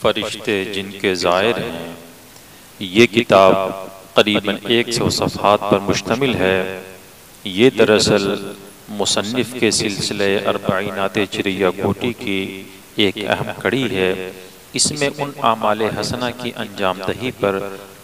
فرشتے جن کے زائر ہیں۔ یہ کتاب قریباً 100 صفحات پر مشتمل ہے۔ یہ دراصل مصنف کے سلسلہ اربعینات چریہ کوٹی کی ایک اہم کڑی ہے۔ اس میں ان اعمال حسنہ کی انجام دہی پر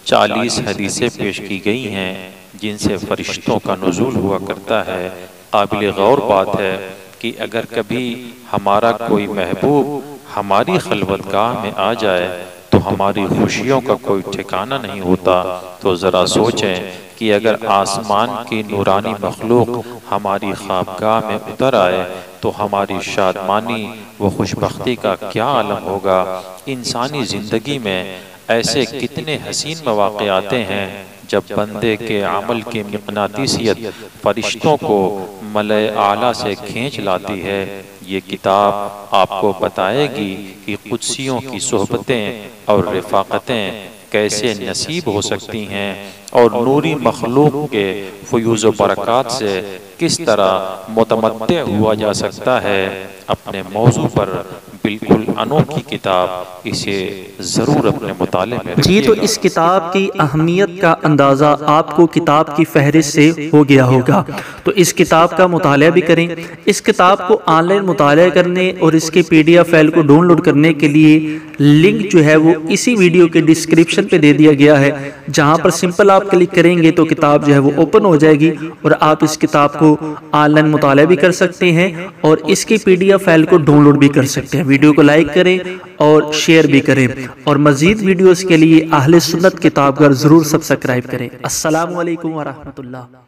40 حدیثیں پیش کی گئی ہیں جن سے فرشتوں کا نزول ہوا کرتا ہے۔ قابل غور بات ہے کہ اگر کبھی ہمارا کوئی محبوب ہماری خلوت گاہ میں آ جائے تو ہماری خوشیوں کا کوئی ٹھکانہ نہیں ہوتا۔ تو ذرا سوچیں کہ اگر آسمان کی نورانی مخلوق ہماری خوابگاہ میں اتر آئے تو ہماری شادمانی و خوشبختی کا کیا عالم ہوگا۔ انسانی زندگی میں ایسے کتنے حسین مواقع آتے ہیں جب بندے کے عمل کی مقناطیسیت فرشتوں کو ملأ اعلیٰ سے کھینچ لاتی ہے۔ یہ کتاب آپ کو بتائے گی کہ قدسیوں کی صحبتیں اور رفاقتیں کیسے نصیب ہو سکتی ہیں اور نوری مخلوق کے فیوز و برکات سے کس طرح متمتع ہوا جا سکتا ہے۔ اپنے موضوع پر بالکل انوکھی کتاب، اسے ضرور اپنے مطالعے میں رکھیے گا۔ تو اس کتاب کی اہمیت کا اندازہ آپ کو کتاب کی فہرست سے ہو گیا ہوگا، تو اس کتاب کا مطالعہ بھی کریں۔ اس کتاب کو آن لائن مطالعہ کرنے اور اس کے PDF فائل کو ڈاؤن لوڈ کرنے کے لیے لنک جو ہے وہ اسی ویڈیو کے ڈسکرپشن پہ دے دیا گیا ہے، جہاں پر سمپل آپ کلک کریں گے تو کتاب جو ہے وہ اوپن ہو جائے گی اور آپ اس کتاب کو آن لائن مطالعہ بھی کر سکتے ہیں اور اس کی PDF فائل کو ڈاؤن لوڈ بھی کر سکتے ہیں۔ ویڈیو کو لائک کریں اور شیئر بھی کریں اور مزید ویڈیوز کے لیے اہل سنت کتاب گھر ضرور سبسکرائب کریں۔ السلام علیکم ورحمۃ اللہ۔